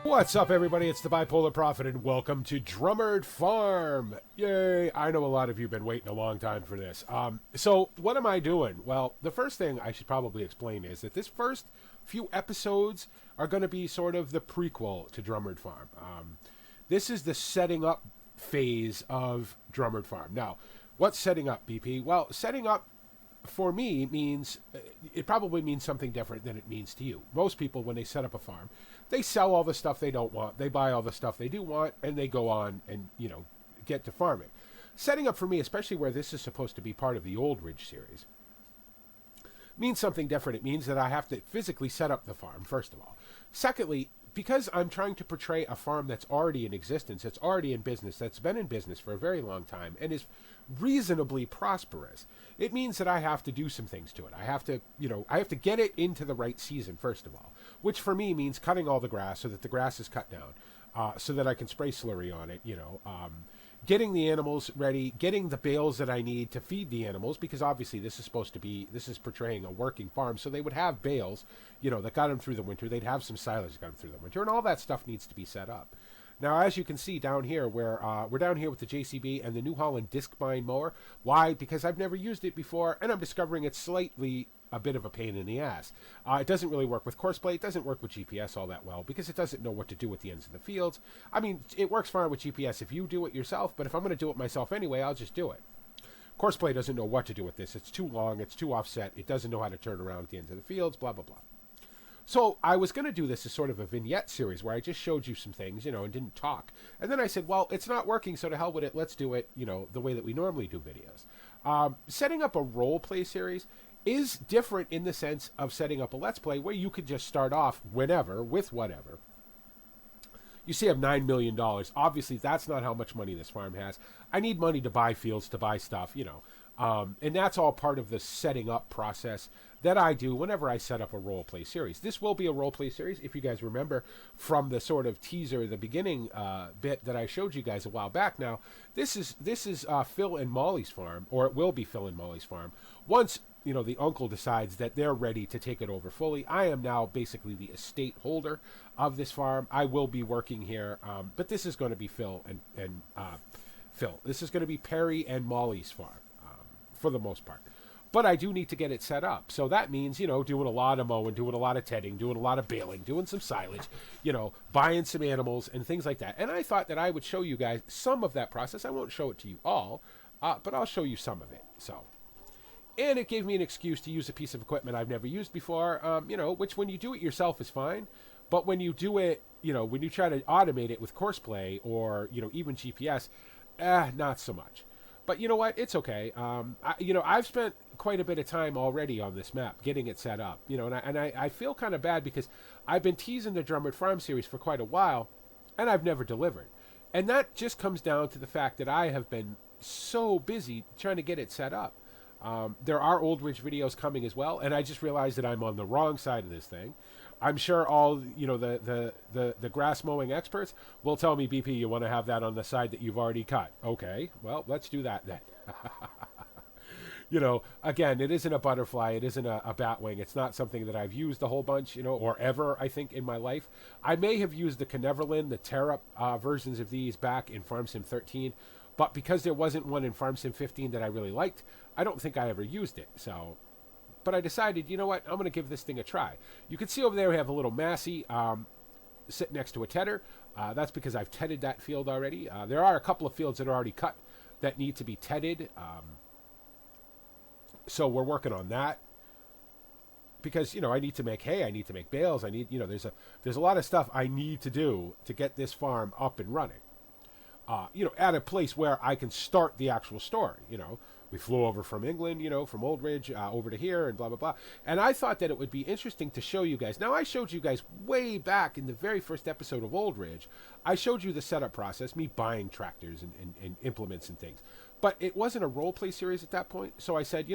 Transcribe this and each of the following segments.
What's up, everybody? It's the Bipolar Prophet, and welcome to Drumard Farm. Yay! I know a lot of you have been waiting a long time for this. So what am I doing? Well, the first thing I should probably explain is that this first few episodes are going to be sort of the prequel to Drumard Farm. This is the setting up phase of Drumard Farm. Now, what's setting up, BP? Well, setting up for me means, it probably means something different than it means to you. Most people, when they set up a farm, they sell all the stuff they don't want, they buy all the stuff they do want, and they go on and, get to farming. Setting up for me, especially where this is supposed to be part of the Old Ridge series, means something different. It means that I have to physically set up the farm, first of all. Secondly, because I'm trying to portray a farm that's already in existence, that's already in business, that's been in business for a very long time, and is reasonably prosperous, it means that I have to do some things to it. I have to get it into the right season, first of all, which for me means cutting all the grass so that the grass is cut down, so that I can spray slurry on it, getting the animals ready, getting the bales that I need to feed the animals, because obviously this is portraying a working farm, so they would have bales, that got them through the winter. They'd have some silage that got them through the winter, and all that stuff needs to be set up. Now, as you can see down here, where we're down here with the JCB and the New Holland disc bind mower. Why? Because I've never used it before, and I'm discovering it's slightly a bit of a pain in the ass. It doesn't really work with course play. It doesn't work with GPS all that well because it doesn't know what to do at the ends of the fields. I mean, it works fine with GPS if you do it yourself, but if I'm going to do it myself anyway, I'll just do it. Courseplay doesn't know what to do with this. It's too long. It's too offset. It doesn't know how to turn around at the ends of the fields, blah, blah, blah. So I was going to do this as sort of a vignette series where I just showed you some things, and didn't talk. And then I said, well, it's not working, so to hell with it. Let's do it, the way that we normally do videos. Setting up a role play series is different in the sense of setting up a Let's Play where you could just start off whenever with whatever. You see I have $9 million. Obviously, that's not how much money this farm has. I need money to buy fields, to buy stuff, and that's all part of the setting up process that I do whenever I set up a role play series. This will be a role play series, if you guys remember from the sort of teaser, the beginning bit that I showed you guys a while back. Now, this is Phil and Molly's farm, or it will be Phil and Molly's farm. Once the uncle decides that they're ready to take it over fully, I am now basically the estate holder of this farm. I will be working here, but this is going to be Phil and Phil. This is going to be Perry and Molly's farm. For the most part. But I do need to get it set up. So that means, doing a lot of mowing, doing a lot of tedding, doing a lot of baling, doing some silage, buying some animals and things like that. And I thought that I would show you guys some of that process. I won't show it to you all, but I'll show you some of it. And it gave me an excuse to use a piece of equipment I've never used before, which when you do it yourself is fine. But when you do it, when you try to automate it with courseplay or, even GPS, not so much. But you know what? It's okay. I've spent quite a bit of time already on this map getting it set up. And I feel kind of bad because I've been teasing the Drumard Farm series for quite a while, and I've never delivered. And that just comes down to the fact that I have been so busy trying to get it set up. There are Old Ridge videos coming as well, and I just realized that I'm on the wrong side of this thing. I'm sure all the grass mowing experts will tell me, BP, you want to have that on the side that you've already cut. Okay, well, let's do that then. Again, it isn't a butterfly, it isn't a bat wing. It's not something that I've used a whole bunch, or ever, I think, in my life. I may have used the Kneverland, the tear-up versions of these back in Farm Sim 13, but because there wasn't one in Farm Sim 15 that I really liked, I don't think I ever used it. But I decided, you know what, I'm going to give this thing a try. You can see over there we have a little Massey sitting next to a tedder. That's because I've tedded that field already. There are a couple of fields that are already cut that need to be tedded. So we're working on that. Because, I need to make hay, I need to make bales, I need, there's a lot of stuff I need to do to get this farm up and running. At a place where I can start the actual story, We flew over from England, from Old Ridge over to here and blah, blah, blah. And I thought that it would be interesting to show you guys. Now, I showed you guys way back in the very first episode of Old Ridge. I showed you the setup process, me buying tractors and implements and things. But it wasn't a role play series at that point. So I said,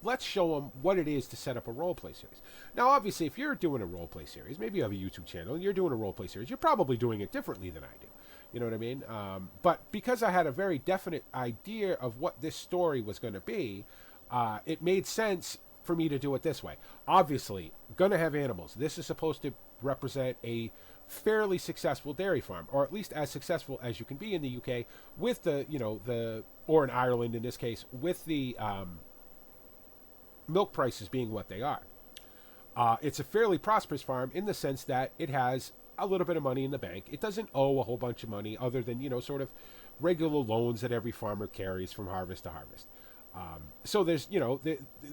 let's show them what it is to set up a role play series. Now, obviously, if you're doing a role play series, maybe you have a YouTube channel and you're doing a role play series, you're probably doing it differently than I do. You know what I mean? But because I had a very definite idea of what this story was going to be, it made sense for me to do it this way. Obviously, gonna have animals. This is supposed to represent a fairly successful dairy farm, or at least as successful as you can be in the UK with the, or in Ireland in this case, with the milk prices being what they are. It's a fairly prosperous farm in the sense that it has a little bit of money in the bank. It doesn't owe a whole bunch of money other than, sort of regular loans that every farmer carries from harvest to harvest. So there's,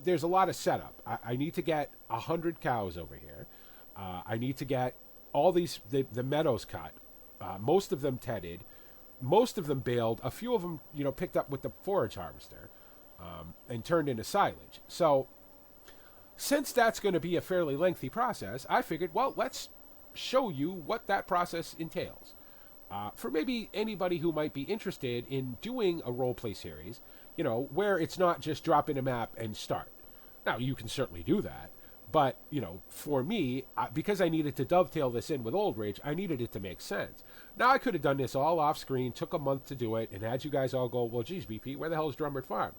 there's a lot of setup. I need to get 100 cows over here. I need to get all these, the meadows cut, most of them tedded, most of them baled, a few of them, picked up with the forage harvester, and turned into silage. So since that's going to be a fairly lengthy process, I figured, well, let's show you what that process entails. For maybe anybody who might be interested in doing a role-play series, where it's not just drop in a map and start. Now, you can certainly do that, but, for me, because I needed to dovetail this in with Old Rage, I needed it to make sense. Now, I could have done this all off-screen, took a month to do it, and had you guys all go, well, geez, BP, where the hell is Drumard Farm?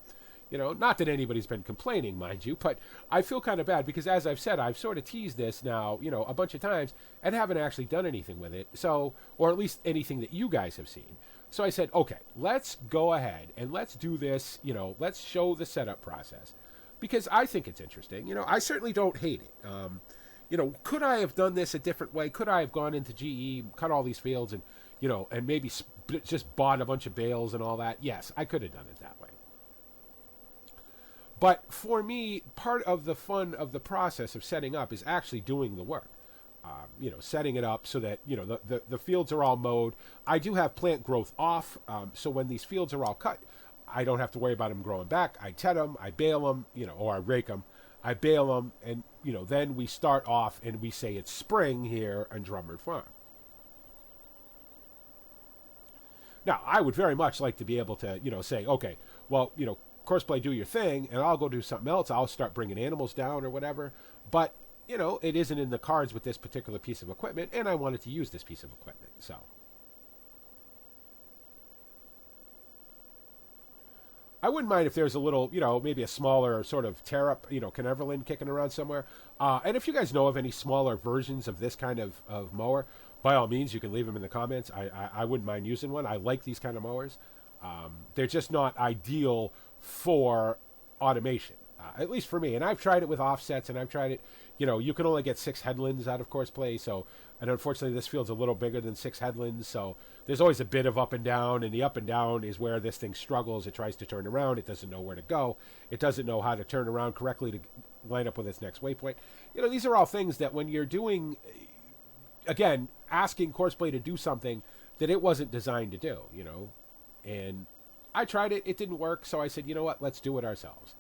Not that anybody's been complaining, mind you, but I feel kind of bad because, as I've said, I've sort of teased this now, a bunch of times and haven't actually done anything with it. So, or at least anything that you guys have seen. So I said, okay, let's go ahead and let's do this, let's show the setup process because I think it's interesting. I certainly don't hate it. Could I have done this a different way? Could I have gone into GE, cut all these fields and, and maybe just bought a bunch of bales and all that? Yes, I could have done it that way. But for me, part of the fun of the process of setting up is actually doing the work. Setting it up so that, the fields are all mowed. I do have plant growth off, so when these fields are all cut, I don't have to worry about them growing back. I ted them, I bale them, or I rake them. I bale them, and, then we start off and we say it's spring here on Drumard Farm. Now, I would very much like to be able to, say, okay, well, Courseplay, do your thing, and I'll go do something else. I'll start bringing animals down or whatever. But, it isn't in the cards with this particular piece of equipment, and I wanted to use this piece of equipment. So, I wouldn't mind if there's a little, maybe a smaller sort of tear-up, Caneverland kicking around somewhere. And if you guys know of any smaller versions of this kind of mower, by all means, you can leave them in the comments. I wouldn't mind using one. I like these kind of mowers. They're just not ideal for automation, at least for me. And I've tried it with offsets, and I've tried it, you can only get 6 headlands out of Courseplay, so, and unfortunately this field's a little bigger than 6 headlands, so there's always a bit of up and down, and the up and down is where this thing struggles. It tries to turn around, it doesn't know where to go, it doesn't know how to turn around correctly to line up with its next waypoint. These are all things that when you're doing, again, asking Courseplay to do something that it wasn't designed to do, and I tried it, it didn't work, so I said, you know what, let's do it ourselves.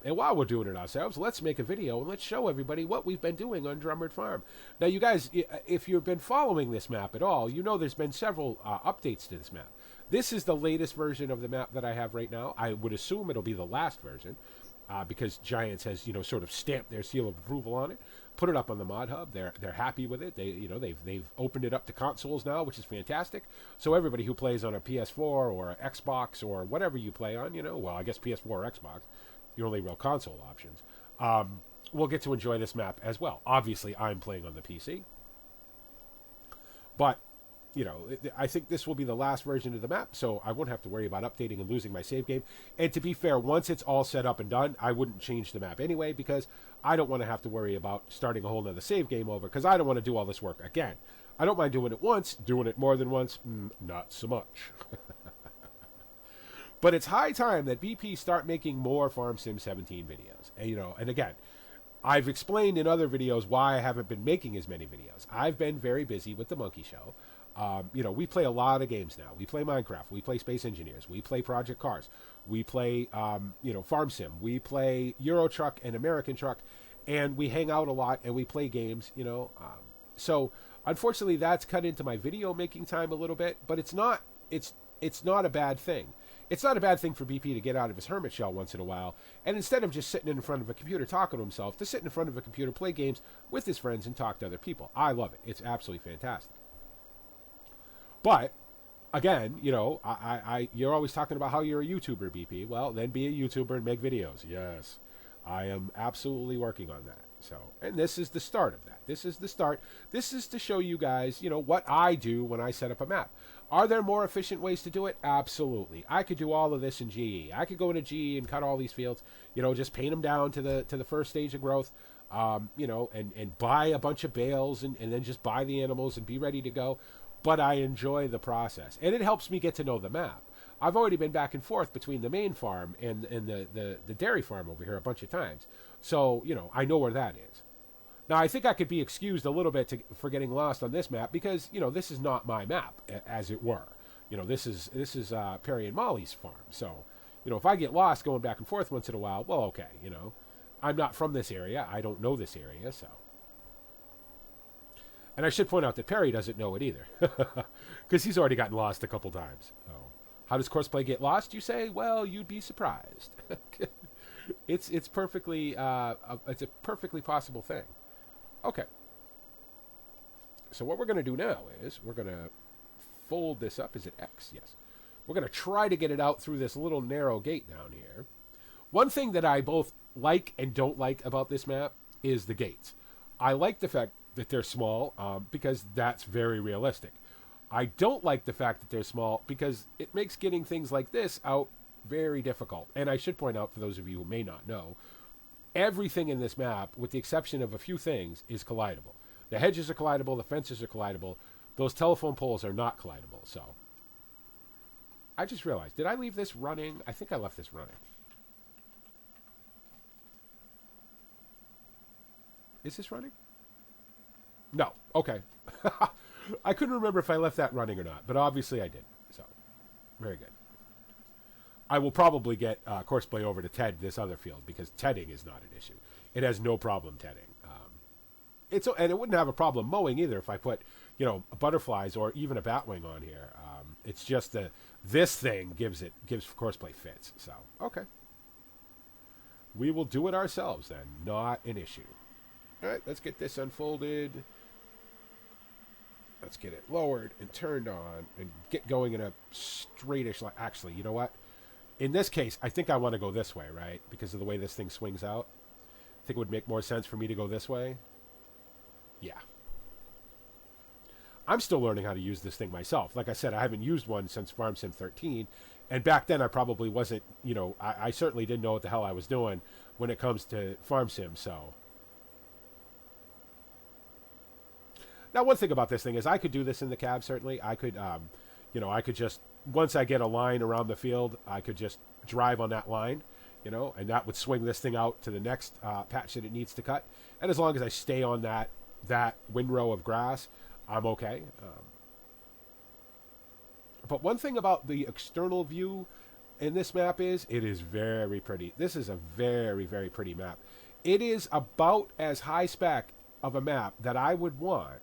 And while we're doing it ourselves, let's make a video and let's show everybody what we've been doing on Drumard Farm. Now, you guys, if you've been following this map at all, there's been several updates to this map. This is the latest version of the map that I have right now. I would assume it'll be the last version because Giants has, sort of stamped their seal of approval on it, put it up on the Mod Hub. They're happy with it. They've opened it up to consoles now, which is fantastic. So everybody who plays on a PS4 or an Xbox or whatever you play on, well, I guess PS4 or Xbox, the only real console options, will get to enjoy this map as well. Obviously, I'm playing on the PC. But, I think this will be the last version of the map, so I won't have to worry about updating and losing my save game. And to be fair, once it's all set up and done, I wouldn't change the map anyway, because I don't want to have to worry about starting a whole nother save game over, because I don't want to do all this work again. I don't mind doing it once. Doing it more than once, not so much. But it's high time that BP start making more Farm Sim 17 videos. And, and again, I've explained in other videos why I haven't been making as many videos. I've been very busy with the Monkey Show. We play a lot of games now. We play Minecraft. We play Space Engineers. We play Project Cars. We play, Farm Sim. We play Euro Truck and American Truck. And we hang out a lot and we play games, So, unfortunately, that's cut into my video making time a little bit. But it's not a bad thing. It's not a bad thing for BP to get out of his hermit shell once in a while, and instead of just sitting in front of a computer talking to himself, to sit in front of a computer, play games with his friends, and talk to other people. I love it. It's absolutely fantastic. But, again, you're always talking about how you're a YouTuber, BP. Well, then be a YouTuber and make videos. Yes. I am absolutely working on that. So, and this is the start of that. This is the start. This is to show you guys, what I do when I set up a map. Are there more efficient ways to do it? Absolutely. I could do all of this in GE. I could go into GE and cut all these fields, just paint them down to the first stage of growth, and buy a bunch of bales and then just buy the animals and be ready to go. But I enjoy the process, and it helps me get to know the map. I've already been back and forth between the main farm and the dairy farm over here a bunch of times. So, I know where that is. Now, I think I could be excused a little bit for getting lost on this map because, this is not my map, as it were. This is Perry and Molly's farm. So, if I get lost going back and forth once in a while, well, okay, I'm not from this area. I don't know this area, so. And I should point out that Perry doesn't know it either because he's already gotten lost a couple times. So. How does Courseplay get lost, you say? Well, you'd be surprised. It's perfectly it's a perfectly possible thing. Okay. So what we're going to do now is we're going to fold this up. Is it X? Yes. We're going to try to get it out through this little narrow gate down here. One thing that I both like and don't like about this map is the gates. I like the fact that they're small because that's very realistic. I don't like the fact that they're small because it makes getting things like this out very difficult. And I should point out, for those of you who may not know, everything in this map, with the exception of a few things, is collidable. The hedges are collidable, the fences are collidable, those telephone poles are not collidable. So, I just realized, did I leave this running? I think I left this running. Is this running? No. Okay. I couldn't remember if I left that running or not, but obviously I did. So, very good. I will probably get Courseplay over to TED this other field because tedding is not an issue. It has no problem tedding. And it wouldn't have a problem mowing either if I put, butterflies or even a batwing on here. It's just this thing gives Courseplay fits. So, okay. We will do it ourselves then. Not an issue. All right, let's get this unfolded. Let's get it lowered and turned on and get going in a straightish line. Actually, you know what? In this case, I think I want to go this way, right? Because of the way this thing swings out. I think it would make more sense for me to go this way. Yeah. I'm still learning how to use this thing myself. Like I said, I haven't used one since FarmSim 13. And back then, I probably wasn't, I certainly didn't know what the hell I was doing when it comes to FarmSim, so. Now, one thing about this thing is I could do this in the cab, certainly. I could, I could just, once I get a line around the field, I could just drive on that line, and that would swing this thing out to the next patch that it needs to cut. And as long as I stay on that windrow of grass, I'm okay. But one thing about the external view in this map is it is very pretty. This is a very, very pretty map. It is about as high spec of a map that I would want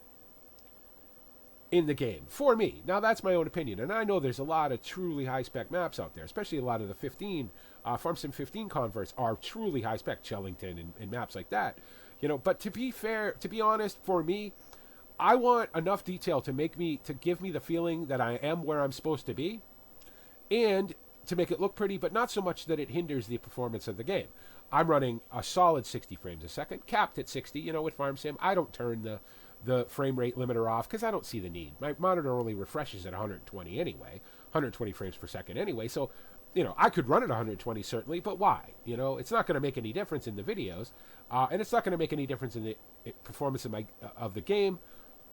in the game, for me. Now, that's my own opinion, and I know there's a lot of truly high-spec maps out there, especially a lot of the FarmSim 15 converts are truly high-spec, Chellington and maps like that. But to be fair, to be honest, for me, I want enough detail to give me the feeling that I am where I'm supposed to be, and to make it look pretty, but not so much that it hinders the performance of the game. I'm running a solid 60 frames a second, capped at 60, with FarmSim. I don't turn the frame rate limiter off because I don't see the need. My monitor only refreshes at 120 anyway, 120 frames per second anyway. So, I could run at 120 certainly, but why? It's not going to make any difference in the videos, and it's not going to make any difference in the performance of the game,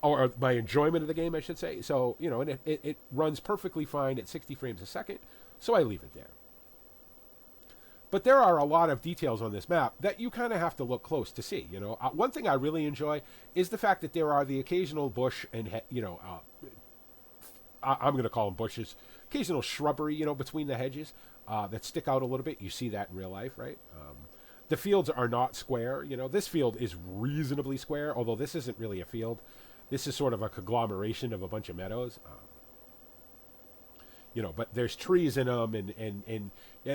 or my enjoyment of the game, I should say. So, and it runs perfectly fine at 60 frames a second, so I leave it there. But there are a lot of details on this map that you kind of have to look close to see. One thing I really enjoy is the fact that there are the occasional bush and I'm going to call them bushes, occasional shrubbery, between the hedges that stick out a little bit. You see that in real life, right? The fields are not square. This field is reasonably square, although this isn't really a field. This is sort of a conglomeration of a bunch of meadows. But there's trees in them, and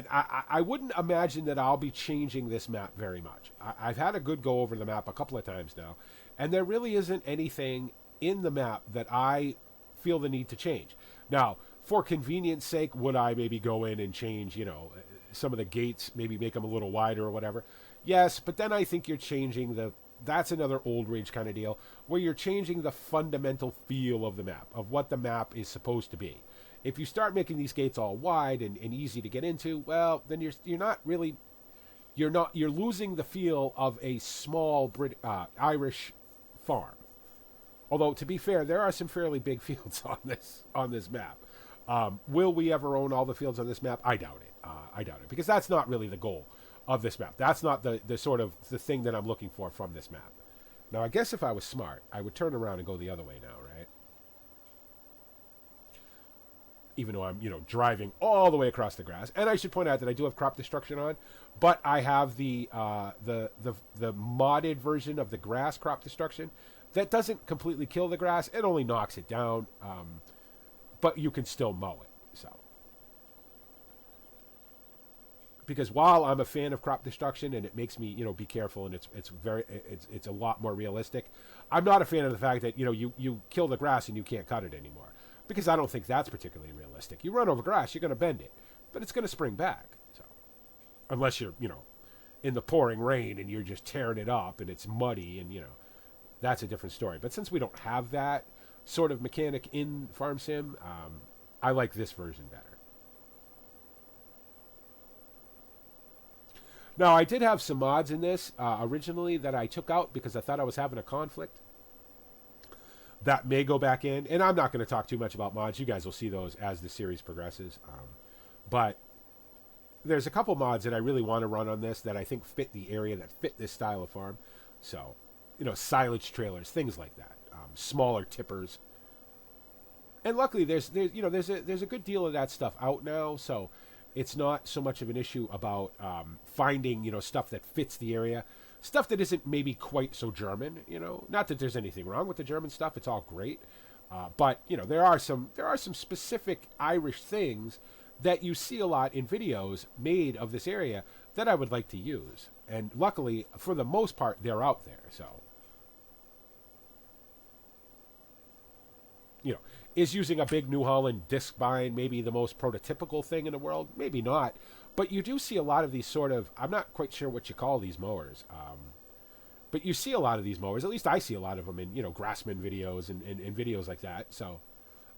I wouldn't imagine that I'll be changing this map very much. I've had a good go over the map a couple of times now, and there really isn't anything in the map that I feel the need to change. Now, for convenience sake, would I maybe go in and change, some of the gates, maybe make them a little wider or whatever? Yes, but then I think you're changing the. That's another old rage kind of deal where you're changing the fundamental feel of the map, of what the map is supposed to be. If you start making these gates all wide and easy to get into, well, then you're not really you're losing the feel of a small Irish farm. Although to be fair, there are some fairly big fields on this map. Will we ever own all the fields on this map? I doubt it. I doubt it because that's not really the goal of this map. That's not the sort of the thing that I'm looking for from this map. Now, I guess if I was smart, I would turn around and go the other way now, right? Even though I'm, driving all the way across the grass. And I should point out that I do have crop destruction on, but I have the modded version of the grass crop destruction that doesn't completely kill the grass. It only knocks it down, but you can still mow it. So, because while I'm a fan of crop destruction and it makes me, be careful and it's a lot more realistic, I'm not a fan of the fact that you kill the grass and you can't cut it anymore. Because I don't think that's particularly realistic. You run over grass, you're going to bend it, but it's going to spring back. So, unless you're, in the pouring rain and you're just tearing it up and it's muddy and, that's a different story. But since we don't have that sort of mechanic in Farm Sim, I like this version better. Now, I did have some mods in this originally that I took out because I thought I was having a conflict. That may go back in, and I'm not going to talk too much about mods. You guys will see those as the series progresses. But there's a couple mods that I really want to run on this that I think fit the area, that fit this style of farm. So, silage trailers, things like that, smaller tippers. And luckily, there's a good deal of that stuff out now. So, it's not so much of an issue about finding stuff that fits the area. Stuff that isn't maybe quite so German, Not that there's anything wrong with the German stuff; it's all great. But there are some specific Irish things that you see a lot in videos made of this area that I would like to use. And luckily, for the most part, they're out there. So, is using a big New Holland disc bind maybe the most prototypical thing in the world? Maybe not. But you do see a lot of these sort of, I'm not quite sure what you call these mowers, but you see a lot of these mowers. At least I see a lot of them in, Grassman videos and videos like that. So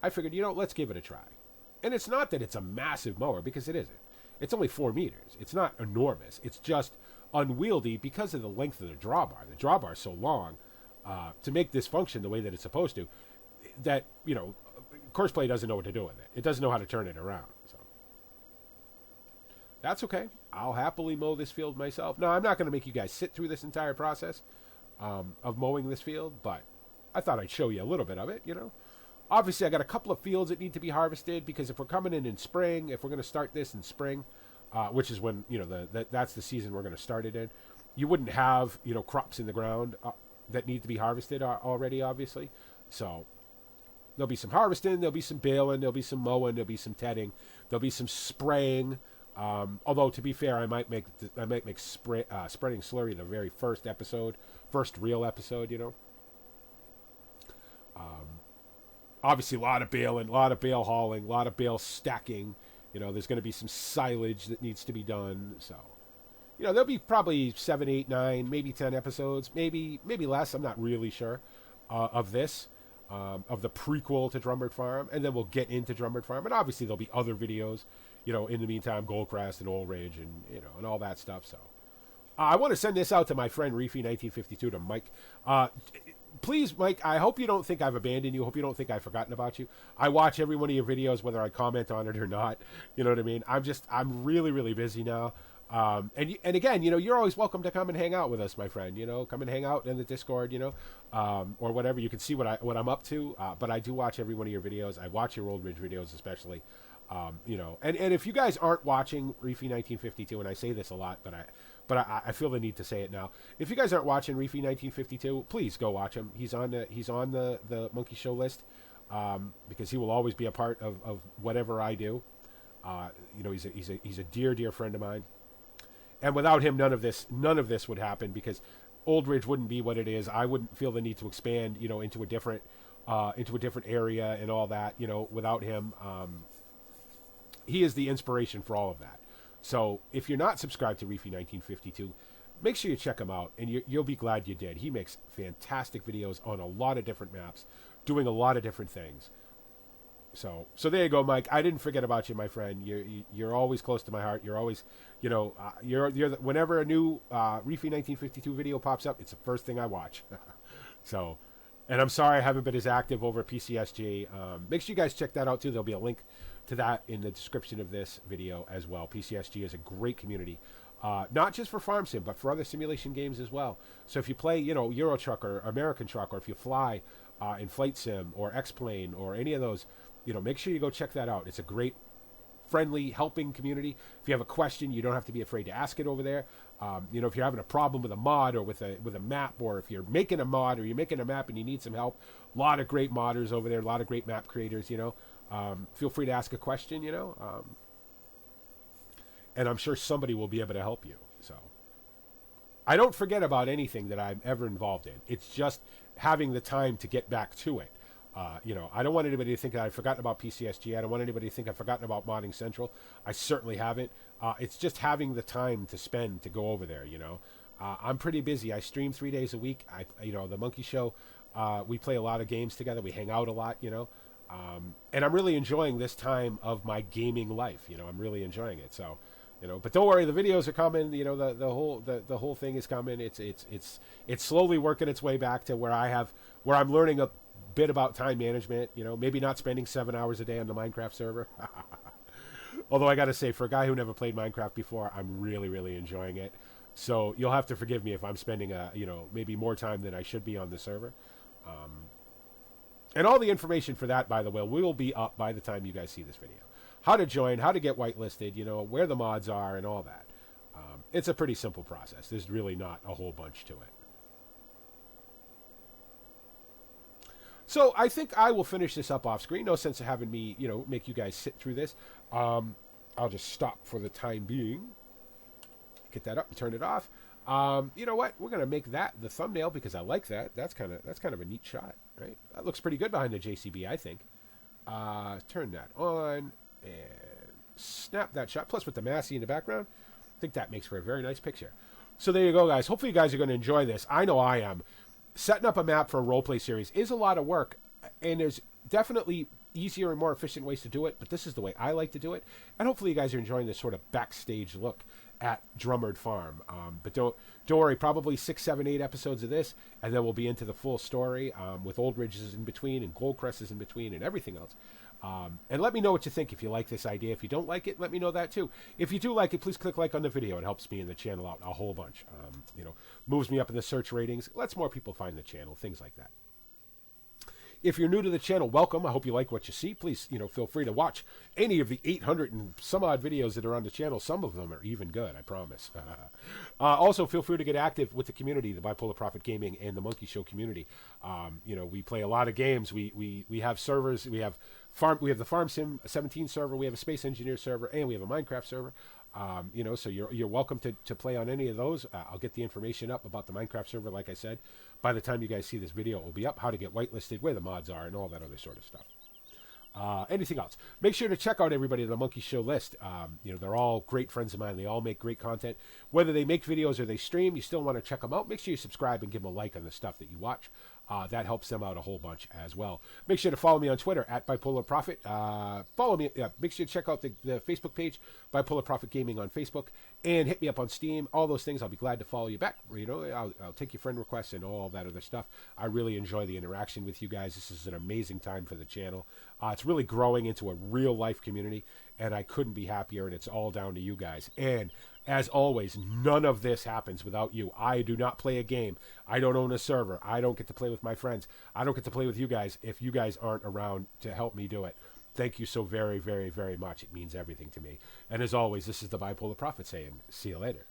I figured, let's give it a try. And it's not that it's a massive mower, because it isn't. It's only 4 meters. It's not enormous. It's just unwieldy because of the length of the drawbar. The drawbar is so long to make this function the way that it's supposed to that, Courseplay doesn't know what to do with it. It doesn't know how to turn it around. So that's okay. I'll happily mow this field myself. No, I'm not going to make you guys sit through this entire process of mowing this field, but I thought I'd show you a little bit of it, Obviously, I got a couple of fields that need to be harvested, because if we're coming in spring, if we're going to start this in spring, which is when, that's the season we're going to start it in, you wouldn't have, crops in the ground that need to be harvested already, obviously. So there'll be some harvesting, there'll be some baling, there'll be some mowing, there'll be some tedding, there'll be some spraying. Although, to be fair, I might make spreading slurry the very first real episode. Obviously, a lot of baling, a lot of bale hauling, a lot of bale stacking. There's going to be some silage that needs to be done. So, there'll be probably 7, 8, 9, maybe 10 episodes, maybe less. I'm not really sure of this. Of the prequel to Drumard Farm, and then we'll get into Drumard Farm, and obviously there'll be other videos, in the meantime, Goldcrest and Old Rage and and all that stuff. So I want to send this out to my friend Reefy1952, to Mike. Please, Mike, I hope you don't think I've abandoned you. I hope you don't think I've forgotten about you. I watch every one of your videos, whether I comment on it or not. You know what I mean? I'm really, really busy now. And again, you're always welcome to come and hang out with us, my friend. Come and hang out in the Discord, or whatever. You can see what I'm up to. But I do watch every one of your videos. I watch your Old Ridge videos, especially. And if you guys aren't watching Reefy1952, and I say this a lot, but I feel the need to say it now. If you guys aren't watching Reefy1952, please go watch him. He's on the Monkey Show list, because he will always be a part of whatever I do. He's a dear friend of mine. And without him, none of this would happen, because Old Ridge wouldn't be what it is. I wouldn't feel the need to expand, into a different area and all that. Without him, he is the inspiration for all of that. So if you're not subscribed to Reefy1952, make sure you check him out, and you'll be glad you did. He makes fantastic videos on a lot of different maps, doing a lot of different things. So there you go, Mike. I didn't forget about you, my friend. You're always close to my heart. You're always, whenever a new Reefy 1952 video pops up, it's the first thing I watch. So, and I'm sorry I haven't been as active over at PCSG. Make sure you guys check that out too. There'll be a link to that in the description of this video as well. PCSG is a great community, not just for farm sim, but for other simulation games as well. So if you play, Euro Truck or American Truck, or if you fly in Flight Sim or X-Plane or any of those, make sure you go check that out. It's a great, friendly, helping community. If you have a question, you don't have to be afraid to ask it over there. If you're having a problem with a mod or with a map, or if you're making a mod or you're making a map and you need some help, a lot of great modders over there, a lot of great map creators, feel free to ask a question, and I'm sure somebody will be able to help you. So I don't forget about anything that I'm ever involved in. It's just having the time to get back to it. I don't want anybody to think that I've forgotten about PCSG. I don't want anybody to think I've forgotten about Modding Central. I certainly haven't. It's just having the time to spend to go over there, I'm pretty busy. I stream 3 days a week. The Monkey Show, we play a lot of games together. We hang out a lot, and I'm really enjoying this time of my gaming life. I'm really enjoying it. So, but don't worry, the videos are coming. The whole thing is coming. It's slowly working its way back to where I'm learning a bit about time management, maybe not spending 7 hours a day on the Minecraft server. Although I got to say, for a guy who never played Minecraft before, I'm really, really enjoying it. So you'll have to forgive me if I'm spending maybe more time than I should be on the server. And all the information for that, by the way, will be up by the time you guys see this video. How to join, how to get whitelisted, where the mods are, and all that. It's a pretty simple process. There's really not a whole bunch to it. So I think I will finish this up off screen. No sense of having me, make you guys sit through this. I'll just stop for the time being. Get that up and turn it off. You know what? We're gonna make that the thumbnail because I like that. That's kind of a neat shot, right? That looks pretty good behind the JCB, I think. Turn that on and snap that shot. Plus with the Massey in the background, I think that makes for a very nice picture. So there you go, guys. Hopefully you guys are going to enjoy this. I know I am. Setting up a map for a roleplay series is a lot of work, and there's definitely easier and more efficient ways to do it, but this is the way I like to do it, and hopefully you guys are enjoying this sort of backstage look at Drumard Farm. But don't worry, probably 6, 7, 8 episodes of this, and then we'll be into the full story with Old Ridges in between and Goldcrest is in between and everything else. And let me know what you think if you like this idea. If you don't like it, let me know that too. If you do like it, please click like on the video. It helps me and the channel out a whole bunch. Moves me up in the search ratings, lets more people find the channel, things like that. If you're new to the channel, welcome. I hope you like what you see. Please, feel free to watch any of the 800 and some odd videos that are on the channel. Some of them are even good, I promise. Also, feel free to get active with the community, the Bipolar Prophet Gaming and the Monkey Show community. We play a lot of games. We have servers. We have the Farm Sim 17 server. We have a Space Engineer server, and we have a Minecraft server. So you're welcome to play on any of those. I'll get the information up about the Minecraft server, like I said. By the time you guys see this video, it will be up, how to get whitelisted, where the mods are, and all that other sort of stuff. Anything else? Make sure to check out everybody on the Monkey Show list. They're all great friends of mine. They all make great content. Whether they make videos or they stream, you still want to check them out. Make sure you subscribe and give them a like on the stuff that you watch. That helps them out a whole bunch as well. Make sure to follow me on Twitter at Bipolar Prophet. Follow me. Make sure to check out the Facebook page, Bipolar Prophet Gaming on Facebook, and hit me up on Steam. All those things, I'll be glad to follow you back. I'll take your friend requests and all that other stuff. I really enjoy the interaction with you guys. This is an amazing time for the channel. It's really growing into a real life community, and I couldn't be happier. And it's all down to you guys. And as always, none of this happens without you. I do not play a game. I don't own a server. I don't get to play with my friends. I don't get to play with you guys if you guys aren't around to help me do it. Thank you so very, very, very much. It means everything to me. And as always, this is the Bipolar Prophet saying, see you later.